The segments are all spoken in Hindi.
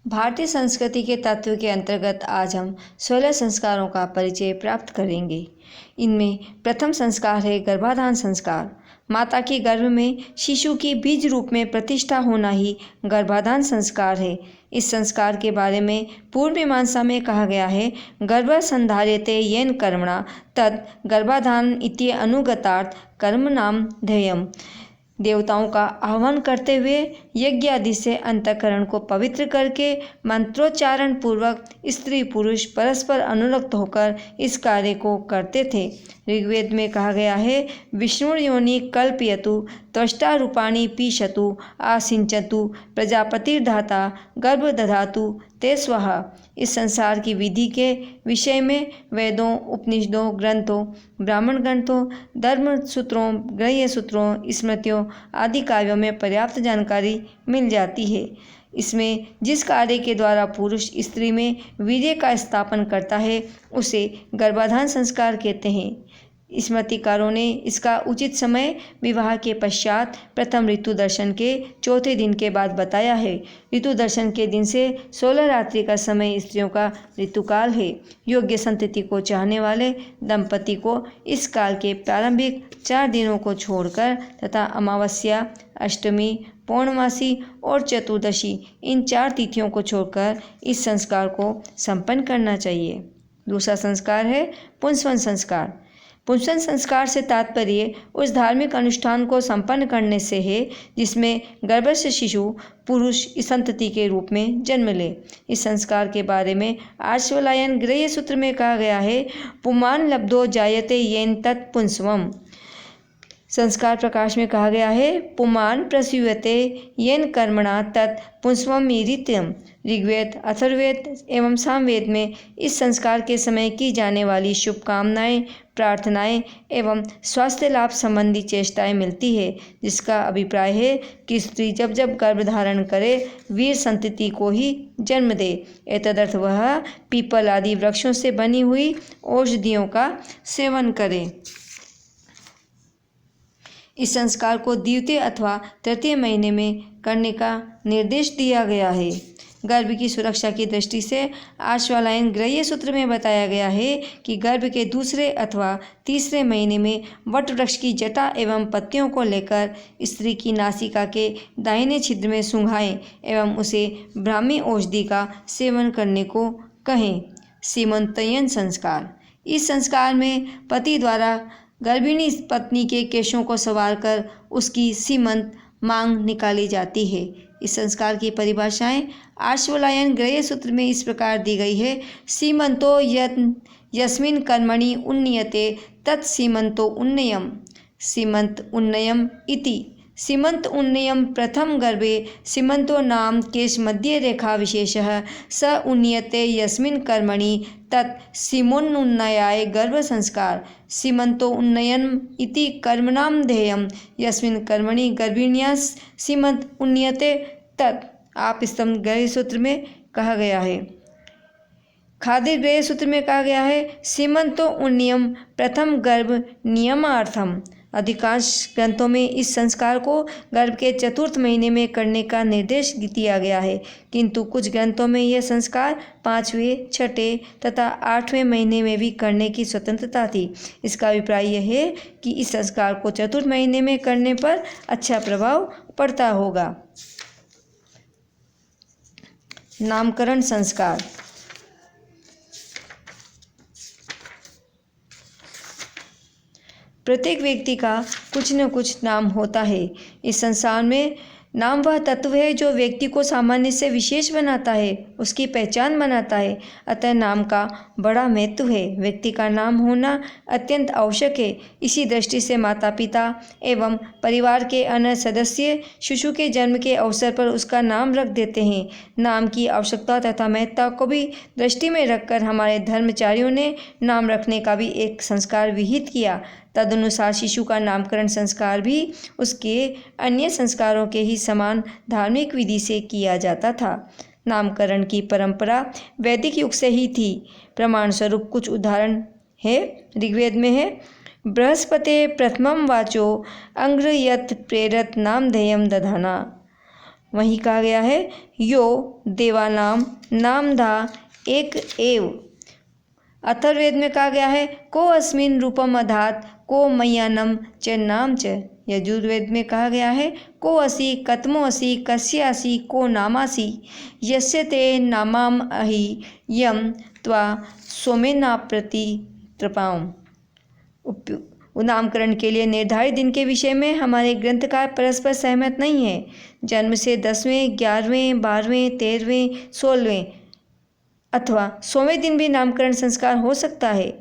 भारतीय संस्कृति के तत्व के अंतर्गत आज हम 16 संस्कारों का परिचय प्राप्त करेंगे। इनमें प्रथम संस्कार है गर्भाधान संस्कार। माता के गर्भ में शिशु की बीज रूप में प्रतिष्ठा होना ही गर्भाधान संस्कार है। इस संस्कार के बारे में पूर्व मीमांसा में कहा गया है, गर्भ संधार्यते येन कर्मणा तद गर्भाधान इति अनुगतार्थ कर्मणाम ध्येयम्। देवताओं का आह्वान करते हुए यज्ञ आदि से अंतःकरण को पवित्र करके मंत्रोच्चारण पूर्वक स्त्री पुरुष परस्पर अनुरक्त होकर इस कार्य को करते थे। ऋग्वेद में कहा गया है, विष्णुर्योनि कल्पयतु त्वष्टा रूपाणि पीशतु आसिंचतु प्रजापतिर्धाता गर्भ दधातु ते स्वाहा। इस संसार की विधि के विषय में वेदों, उपनिषदों, ग्रंथों, ब्राह्मण ग्रंथों, धर्म सूत्रों, गृह्य सूत्रों, स्मृतियों आदि काव्यों में पर्याप्त जानकारी मिल जाती है। इसमें जिस कार्य के द्वारा पुरुष स्त्री में वीर्य का स्थापन करता है उसे गर्भाधान संस्कार कहते हैं। स्मृतिकारों ने इसका उचित समय विवाह के पश्चात प्रथम ऋतु दर्शन के चौथे दिन के बाद बताया है। ऋतु दर्शन के दिन से 16 रात्रि का समय स्त्रियों का ऋतुकाल है। योग्य संतति को चाहने वाले दंपति को इस काल के प्रारंभिक 4 दिनों को छोड़कर तथा अमावस्या, अष्टमी, पौर्णमासी और चतुर्दशी इन 4 तिथियों को छोड़कर इस संस्कार को संपन्न करना चाहिए। दूसरा संस्कार है पुंसवन संस्कार। पुंसवन संस्कार से तात्पर्य उस धार्मिक अनुष्ठान को संपन्न करने से है जिसमें गर्भस्थ शिशु पुरुष संतति के रूप में जन्म ले। इस संस्कार के बारे में आश्वलायन गृह्य सूत्र में कहा गया है, पुमान लब्धो जायते येन तत् पुंसवम। संस्कार प्रकाश में कहा गया है, पुमान प्रसूयते येन कर्मणा तत् पुंसवम ईरित्यम। ऋग्वेद, अथर्ववेद एवं सामवेद में इस संस्कार के समय की जाने वाली शुभकामनाएं, प्रार्थनाएं एवं स्वास्थ्य लाभ संबंधी चेष्टाएं मिलती है, जिसका अभिप्राय है कि स्त्री जब जब गर्भ धारण करे वीर संतति को ही जन्म दे। एतदर्थ वह पीपल आदि वृक्षों से बनी हुई औषधियों का सेवन करे। इस संस्कार को द्वितीय अथवा तृतीय महीने में करने का निर्देश दिया गया है। गर्भ की सुरक्षा की दृष्टि से आश्वलायन गृह्य सूत्र में बताया गया है कि गर्भ के दूसरे अथवा तीसरे महीने में वट वृक्ष की जटा एवं पत्तियों को लेकर स्त्री की नासिका के दाहिने छिद्र में सूंघाएं एवं उसे ब्राह्मी औषधि का सेवन करने को कहें। सीमंतयन संस्कार। इस संस्कार में पति द्वारा गर्भिणी पत्नी के केशों को संवारकर उसकी सीमंत मांग निकाली जाती है। इस संस्कार की परिभाषाएं आश्वलायन गृह्य सूत्र में इस प्रकार दी गई है, सीमंतो यस्मिन् कर्मणि उन्नीयते तत् सीमंतो उन्नयम। सीमंत उन्नयम इति। सीमंत उन्नयम प्रथम गर्भे सीमंतो नाम केश मध्य रेखा विशेषः स उन्नीयते यस्मिन् कर्मणि तत् सीमोन्नयाय गर्भ संस्कार। सीमंतो उन्नयन इति कर्मणाम ध्येयम् यस्मिन् कर्मणि गर्भिण्याः सीमंत उन्नीयते तत्। आप स्तंभ गृह्य सूत्र में कहा गया है। खाद्य गृह्य सूत्र में कहा गया है, सीमंतो उन्नयम प्रथम गर्भ नियमार्थम। अधिकांश ग्रंथों में इस संस्कार को गर्भ के चतुर्थ महीने में करने का निर्देश दिया गया है, किंतु कुछ ग्रंथों में यह संस्कार 5वें, 6ठे तथा 8वें महीने में भी करने की स्वतंत्रता थी। इसका अभिप्राय यह है कि इस संस्कार को चतुर्थ महीने में करने पर अच्छा प्रभाव पड़ता होगा। नामकरण संस्कार। प्रत्येक व्यक्ति का कुछ न कुछ नाम होता है। इस संसार में नाम वह तत्व है जो व्यक्ति को सामान्य से विशेष बनाता है, उसकी पहचान बनाता है। अतः नाम का बड़ा महत्व है। व्यक्ति का नाम होना अत्यंत आवश्यक है। इसी दृष्टि से माता पिता एवं परिवार के अन्य सदस्य शिशु के जन्म के अवसर पर उसका नाम रख देते हैं। नाम की आवश्यकता तथा महत्ता को भी दृष्टि में रखकर हमारे धर्माचार्यों ने नाम रखने का भी एक संस्कार विहित किया। तदनुसार शिशु का नामकरण संस्कार भी उसके अन्य संस्कारों के ही समान धार्मिक विधि से किया जाता था। नामकरण की परंपरा वैदिक युग से ही थी। प्रमाण स्वरूप कुछ उदाहरण है। ऋग्वेद में है, बृहस्पते प्रथमं वाचो अंग्रयत प्रेरत नामधेयं दधाना। वहीं कहा गया है यो देवानाम नामधा एक एव। अथर्ववेद में कहा गया है को अस्मिन रूपम अधात को मय्यानम च नाम च। यजुर्वेद में कहा गया है को असि कतमो असि कस्य असि को नामासि यस्य ते नामाम अहि यम त्वा सोमेनाप्रति कृपाम। नामकरण के लिए निर्धारित दिन के विषय में हमारे ग्रंथकार परस्पर सहमत नहीं है। जन्म से 10वें, 11वें, 12वें, 13वें, 16वें अथवा 100वें दिन भी नामकरण संस्कार हो सकता है।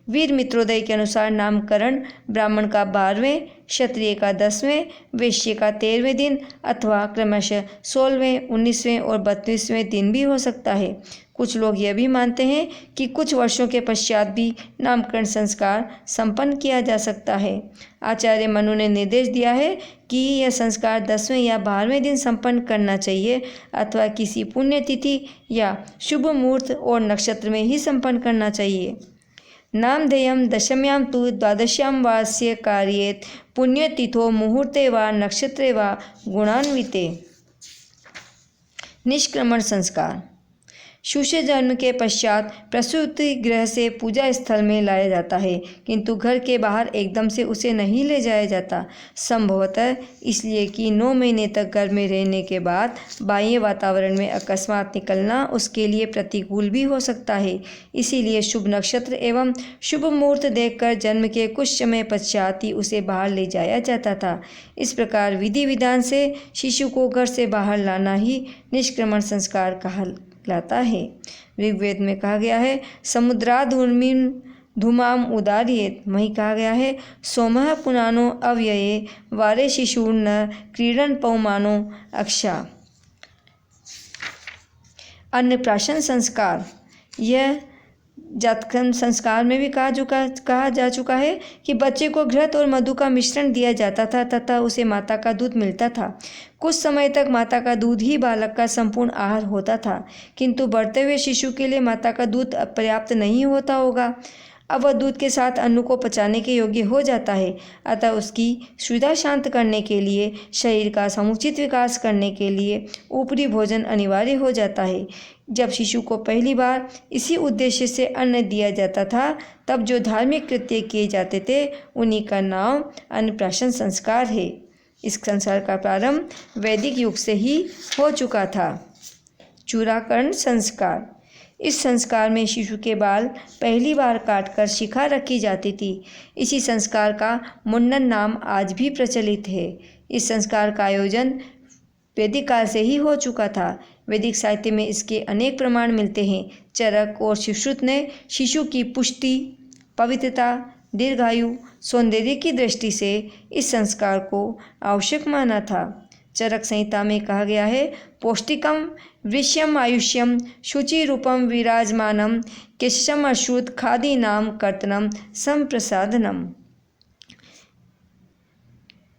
वीर मित्रोदय के अनुसार नामकरण ब्राह्मण का 12वें, क्षत्रिय का 10वें, वैश्य का 13वें दिन अथवा क्रमशः 16वें, 19वें और 32वें दिन भी हो सकता है। कुछ लोग यह भी मानते हैं कि कुछ वर्षों के पश्चात भी नामकरण संस्कार संपन्न किया जा सकता है। आचार्य मनु ने निर्देश दिया है कि यह संस्कार 10वें या 12वें दिन संपन्न करना चाहिए अथवा किसी पुण्यतिथि या शुभ मुहूर्त और नक्षत्र में ही संपन्न करना चाहिए। नामधेयं दशम्यां तु द्वादश्यां वास्य कार्येत पुण्यतिथो मुहूर्ते वा नक्षत्रे वा गुणान्विते। निष्क्रमण संस्कार। शिशु के जन्म के पश्चात प्रसूति गृह से पूजा स्थल में लाया जाता है, किंतु घर के बाहर एकदम से उसे नहीं ले जाया जाता। संभवतः इसलिए कि 9 महीने तक घर में रहने के बाद बाह्य वातावरण में अकस्मात निकलना उसके लिए प्रतिकूल भी हो सकता है। इसीलिए शुभ नक्षत्र एवं शुभ मुहूर्त देखकर जन्म के कुछ समय पश्चात ही उसे बाहर ले जाया जाता था। इस प्रकार विधि विधान से शिशु को घर से बाहर लाना ही निष्क्रमण संस्कार कहलाता है। ऋग्वेद में कहा गया है समुद्राधूर्मिं धूमाम उदारयेत। वहीं कहा गया है सोमः पुनानो अव्यये वारे शिशुर्न क्रीडन पौमानो अक्षा। अन्नप्राशन संस्कार। यह जातकर्म संस्कार में भी कहा जा चुका है कि बच्चे को घृत और मधु का मिश्रण दिया जाता था तथा उसे माता का दूध मिलता था। कुछ समय तक माता का दूध ही बालक का संपूर्ण आहार होता था, किंतु बढ़ते हुए शिशु के लिए माता का दूध पर्याप्त नहीं होता होगा। अब वह दूध के साथ अन्न को पचाने के योग्य हो जाता है, अतः उसकी क्षुधा शांत करने के लिए, शरीर का समुचित विकास करने के लिए ऊपरी भोजन अनिवार्य हो जाता है। जब शिशु को पहली बार इसी उद्देश्य से अन्न दिया जाता था, तब जो धार्मिक कृत्य किए जाते थे उन्हीं का नाम अन्नप्राशन संस्कार है। इस संस्कार का प्रारंभ वैदिक युग से ही हो चुका था। चूड़ाकरण संस्कार। इस संस्कार में शिशु के बाल पहली बार काटकर शिखा रखी जाती थी। इसी संस्कार का मुंडन नाम आज भी प्रचलित है। इस संस्कार का आयोजन वैदिक काल से ही हो चुका था। वैदिक साहित्य में इसके अनेक प्रमाण मिलते हैं। चरक और सुश्रुत ने शिशु की पुष्टि, पवित्रता, दीर्घायु, सौंदर्य की दृष्टि से इस संस्कार को आवश्यक माना था। चरक संहिता में कहा गया है पौष्टिकम वृष्यम आयुष्यम शुचिरूपम विराजमानम केशम अश्रुत खादीनाम कर्तनम संप्रसादनम।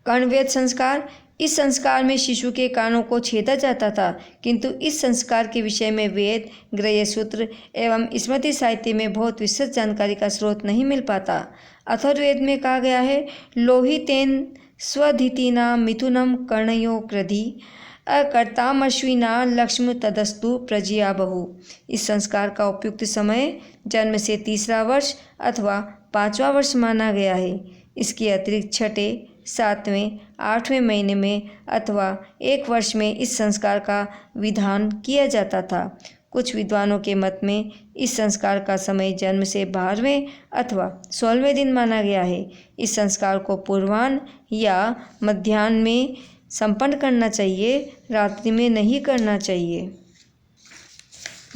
कर्णवेद संस्कार। इस संस्कार में शिशु के कानों को छेदा जाता था, किंतु इस संस्कार के विषय में वेद, ग्रह्य सूत्र एवं स्मृति साहित्य में बहुत विस्तृत जानकारी का स्रोत नहीं मिल पाता। अथर्ववेद में कहा गया है लोहितेन स्वधितिना मिथुनम कर्णयो कृधि अकर्तामश्विना लक्ष्म तदस्तु प्रजया बहु। इस संस्कार का उपयुक्त समय जन्म से 3रा वर्ष अथवा 5वां वर्ष माना गया है। इसके अतिरिक्त 6ठे, 7वें, 8वें महीने में अथवा 1 वर्ष में इस संस्कार का विधान किया जाता था। कुछ विद्वानों के मत में इस संस्कार का समय जन्म से 12वें अथवा 16वें दिन माना गया है। इस संस्कार को पूर्वाह्न या मध्याह्न में संपन्न करना चाहिए, रात्रि में नहीं करना चाहिए।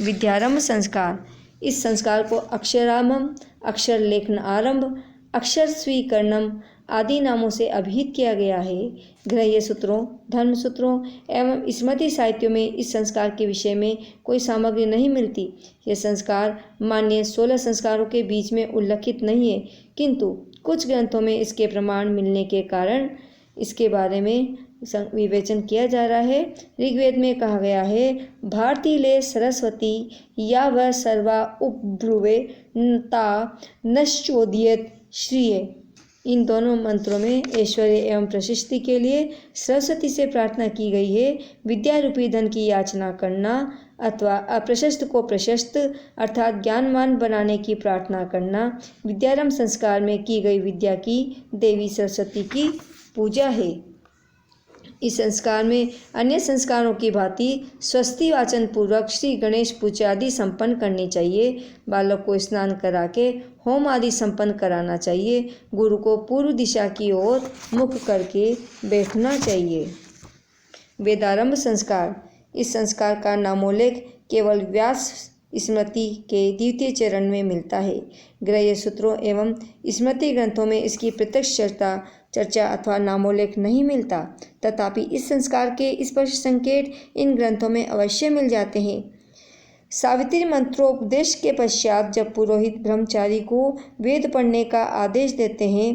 विद्यारंभ संस्कार। इस संस्कार को अक्षरारंभ, अक्षर लेखन आरंभ, अक्षर स्वीकरणम आदि नामों से अभिहित किया गया है। ग्रह्य सूत्रों, धर्मसूत्रों एवं स्मृति साहित्यों में इस संस्कार के विषय में कोई सामग्री नहीं मिलती। यह संस्कार मान्य 16 संस्कारों के बीच में उल्लिखित नहीं है, किंतु कुछ ग्रंथों में इसके प्रमाण मिलने के कारण इसके बारे में विवेचन किया जा रहा है। ऋग्वेद में कहा गया है भारती ले सरस्वती या वह सर्वा उपब्रुवे ता नश्चोदियत श्रिये। इन दोनों मंत्रों में ऐश्वर्य एवं प्रशस्ति के लिए सरस्वती से प्रार्थना की गई है। विद्या रूपी धन की याचना करना अथवा अप्रशस्त को प्रशस्त अर्थात ज्ञानवान बनाने की प्रार्थना करना विद्यारंभ संस्कार में की गई विद्या की देवी सरस्वती की पूजा है। इस संस्कार में अन्य संस्कारों की भांति स्वस्ति वाचन पूर्वक श्री गणेश पूजा आदि संपन्न करनी चाहिए। बालक को स्नान करा के होम आदि संपन्न कराना चाहिए। गुरु को पूर्व दिशा की ओर मुख करके बैठना चाहिए। वेदारंभ संस्कार। इस संस्कार का नामोल्लेख केवल व्यास स्मृति के द्वितीय चरण में मिलता है। ग्रह्य सूत्रों एवं स्मृति ग्रंथों में इसकी प्रत्यक्ष चर्चा अथवा नामोल्लेख नहीं मिलता। तथापि इस संस्कार के स्पष्ट संकेत इन ग्रंथों में अवश्य मिल जाते हैं। सावित्री मंत्रोपदेश के पश्चात जब पुरोहित ब्रह्मचारी को वेद पढ़ने का आदेश देते हैं,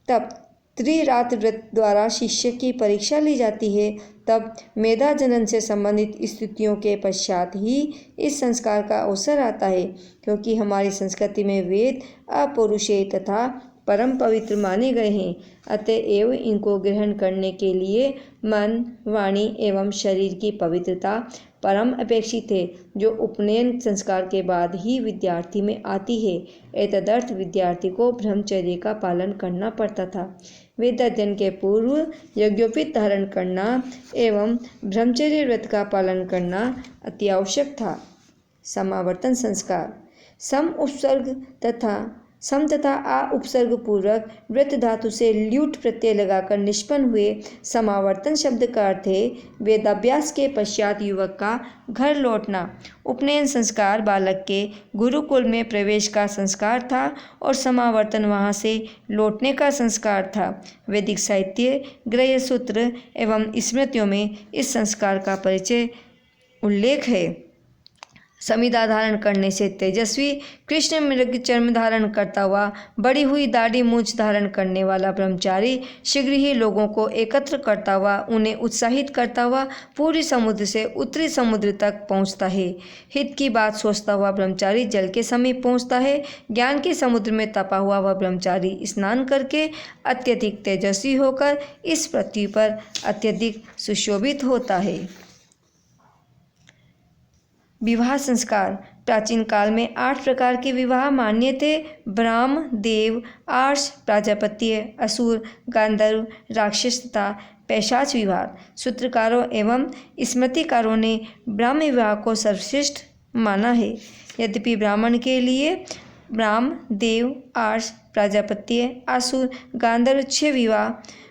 तब त्रिरात्र व्रत द्वारा शिष्य की परीक्षा ली जाती है। तब मेधा जनन से संबंधित स्थितियों के पश्चात ही इस संस्कार का अवसर आता है, क्योंकि हमारी संस्कृति में वेद अपौरुषेय तथा परम पवित्र माने गए हैं। अतएव इनको ग्रहण करने के लिए मन, वाणी एवं शरीर की पवित्रता परम अपेक्षित है, जो उपनयन संस्कार के बाद ही विद्यार्थी में आती है। एतदर्थ विद्यार्थी को ब्रह्मचर्य का पालन करना पड़ता था। वेदाध्ययन के पूर्व यज्ञोपवीत धारण करना एवं ब्रह्मचर्य व्रत का पालन करना अति आवश्यक था। समावर्तन संस्कार। सम तथा आ उपसर्ग पूर्वक व्रत धातु से ल्यूट प्रत्यय लगाकर निष्पन्न हुए समावर्तन शब्द का अर्थ है वेदाभ्यास के पश्चात युवक का घर लौटना। उपनयन संस्कार बालक के गुरुकुल में प्रवेश का संस्कार था और समावर्तन वहाँ से लौटने का संस्कार था। वैदिक साहित्य, ग्रह्य सूत्र एवं स्मृतियों में इस संस्कार का परिचय उल्लेख है। समिधा धारण करने से तेजस्वी, कृष्ण मृग चर्म धारण करता हुआ, बड़ी हुई दाढ़ी मूंछ धारण करने वाला ब्रह्मचारी शीघ्र ही लोगों को एकत्र करता हुआ, उन्हें उत्साहित करता हुआ पूर्वी समुद्र से उत्तरी समुद्र तक पहुंचता है। हित की बात सोचता हुआ ब्रह्मचारी जल के समीप पहुंचता है। ज्ञान के समुद्र में तपा हुआ वह ब्रह्मचारी स्नान करके अत्यधिक तेजस्वी होकर इस पृथ्वी पर अत्यधिक सुशोभित होता है। विवाह संस्कार। प्राचीन काल में 8 प्रकार के विवाह मान्य थे। ब्राह्म, देव, आर्ष, प्राजापत्य, असुर, गांधर्व, राक्षस तथा पैशाच विवाह। सूत्रकारों एवं स्मृतिकारों ने ब्राह्म विवाह को सर्वश्रेष्ठ माना है। यद्यपि ब्राह्मण के लिए ब्राह्म, देव, आर्ष, प्राजापत्य, असुर, गांधर्व 6 विवाह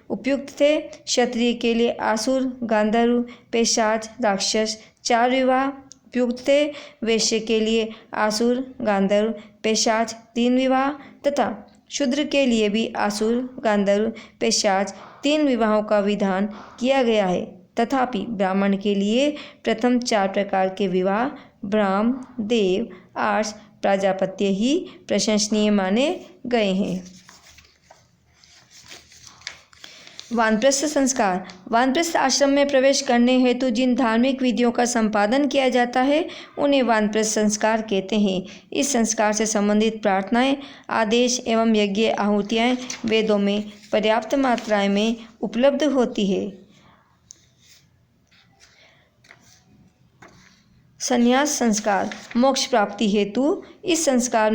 उपयुक्त थे। क्षत्रिय के लिए असुर, गांधर्व, पैशाच, राक्षस 4 विवाह उपयुक्त थे। वैश्य के लिए असुर, गांधर्व, पैशाच 3 विवाह तथा शूद्र के लिए भी असुर, गांधर्व, पैशाच 3 विवाहों का विधान किया गया है। तथापि ब्राह्मण के लिए प्रथम 4 प्रकार के विवाह ब्राह्म, देव, आर्ष, प्राजापत्य ही प्रशंसनीय माने गए हैं। वानप्रस्थ संस्कार। वानप्रस्थ आश्रम में प्रवेश करने हेतु जिन धार्मिक विधियों का संपादन किया जाता है उन्हें वानप्रस्थ संस्कार कहते हैं। इस संस्कार से संबंधित प्रार्थनाएं, आदेश एवं यज्ञ आहुतियाँ वेदों में पर्याप्त मात्राएं में उपलब्ध होती है। संन्यास संस्कार। मोक्ष प्राप्ति हेतु इस संस्कार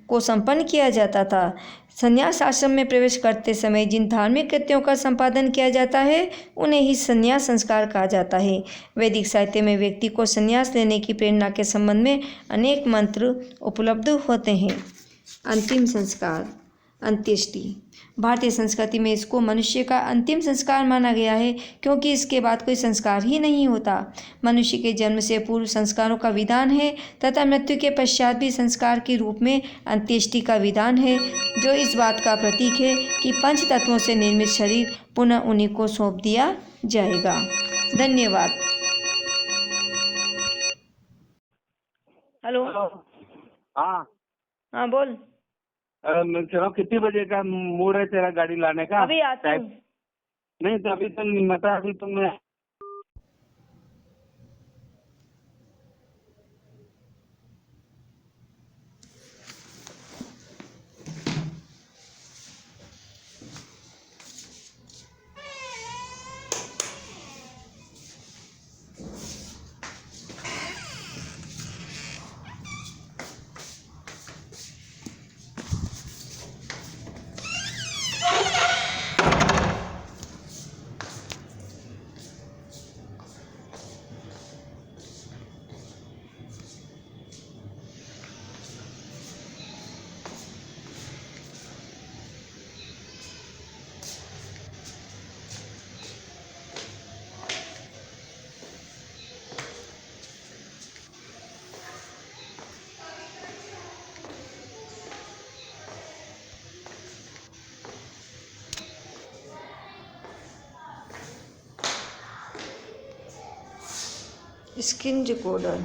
को संपन्न किया जाता था। संन्यास आश्रम में प्रवेश करते समय जिन धार्मिक कृत्यों का संपादन किया जाता है उन्हें ही संन्यास संस्कार कहा जाता है। वैदिक साहित्य में व्यक्ति को संन्यास लेने की प्रेरणा के संबंध में अनेक मंत्र उपलब्ध होते हैं। अंतिम संस्कार। अंत्येष्टि। भारतीय संस्कृति में इसको मनुष्य का अंतिम संस्कार माना गया है, क्योंकि इसके बाद कोई संस्कार ही नहीं होता। मनुष्य के जन्म से पूर्व संस्कारों का विधान है तथा मृत्यु के पश्चात भी संस्कार के रूप में अंत्येष्टि का विधान है, जो इस बात का प्रतीक है कि पंच तत्वों से निर्मित शरीर पुनः उन्हीं को सौंप दिया जाएगा। धन्यवाद। हेलो। हाँ हाँ बोल। चलो, कितने बजे का मूड है तेरा गाड़ी लाने का? अभी आती हूँ। नहीं तो अभी तो नहीं बता, अभी तो मैं स्क्रीन रिकॉर्डर।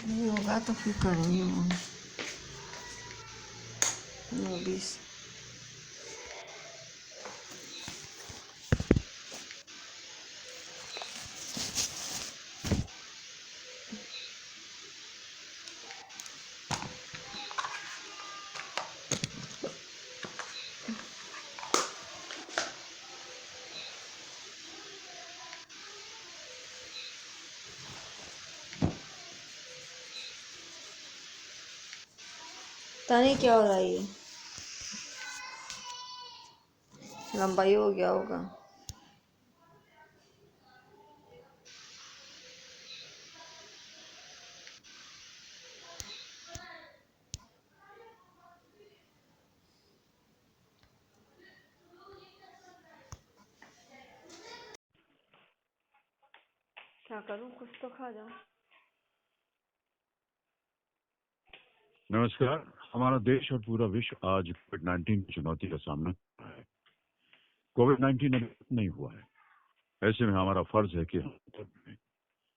नहीं होगा तो फिर करेंगे मूवीज। पता नहीं क्या हो रहा है, ये लंबाई हो गया होगा। क्या करूं, कुछ तो खा जाऊं। नमस्कार। हमारा देश और पूरा विश्व आज कोविड-19 की चुनौती का सामना कर रहा है। कोविड-19 अभी नहीं हुआ है, ऐसे में हमारा फर्ज है कि हम करें।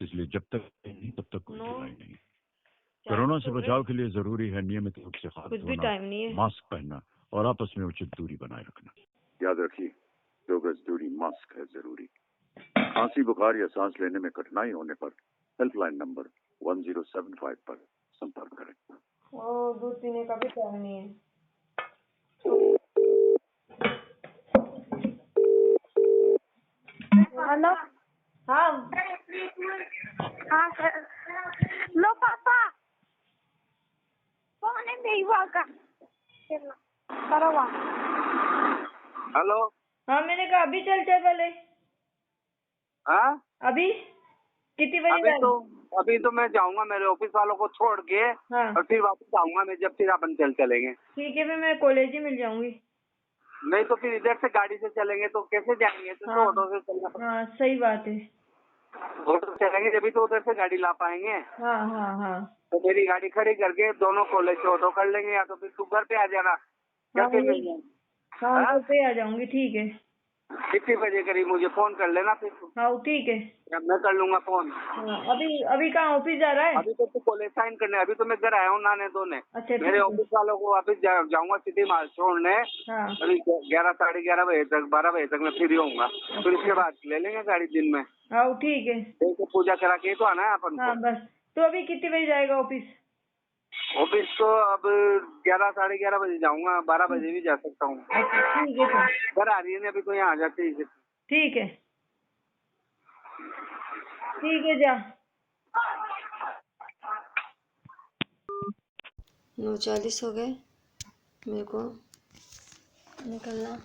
इसलिए जब तक नहीं तब तक कोई ढिलाई नहीं। कोरोना से बचाव के लिए जरूरी है नियमित रूप से हाथ धोना, मास्क पहनना और आपस में उचित दूरी बनाए रखना। याद रखिए, 2 गज दूरी, मास्क है जरूरी। खांसी, बुखार या सांस लेने में कठिनाई होने पर हेल्पलाइन नंबर 1075 पर संपर्क करें। दूध पीने का भी टाइम नहीं है। हेलो। हाँ हाँ सर। लो पापा फोन है मेरी का करो। हेलो। हाँ, मैंने कहा अभी चलते पहले। हाँ, अभी कितनी बजे अभी तो मैं जाऊंगा मेरे ऑफिस वालों को छोड़ के। हाँ और फिर वापस आऊंगा मैं, जब फिर अपन चलेंगे। ठीक है, फिर मैं कॉलेज ही मिल जाऊंगी। नहीं तो फिर इधर से गाड़ी से चलेंगे तो कैसे जाएंगे? तो हाँ ऑटो से चलना। हाँ, सही बात है। ऑटो से चलेंगे जब तो उधर से गाड़ी ला पाएंगे। हाँ हाँ हाँ तो मेरी गाड़ी खड़ी करके दोनों कॉलेज से ऑटो कर लेंगे, या तो फिर तू घर पे आ जाना। हाँ, घर पे मिल जाना। हाँ हाँ? घर पे आ जाऊंगी। ठीक है। कितने बजे करीब मुझे फोन कर लेना फिर। हाँ ठीक है। मैं कर लूंगा फोन। हाँ, अभी कहाँ ऑफिस जा रहा है? अभी तो तू कॉलेज साइन करने, अभी तो मैं घर आया हूँ नहाने धोने। अच्छा मेरे ठीक ऑफिस वालों को वापस जाऊंगा सिटी मार्ट छोड़ने। है। हाँ अभी 11 साढ़े 11 बजे तक 12 बजे तक मैं फ्री होऊंगा। फिर उसके बाद ले लेंगे गाड़ी दिन में। हाँ ठीक है। तो पूजा करा के तो आना है अपन हाँ को। बस। तो अभी कितने बजे जाएगा ऑफिस? ऑफिस तो अब 11 साढ़े 11 बजे जाऊंगा, 12 बजे भी जा सकता हूँ। अच्छा ठीक है सर। घर आ रही है ना अभी, तो यहाँ आ जाते ही। ठीक है। ठीक है, जा। 9:40 हो गए, मेरे को निकलना।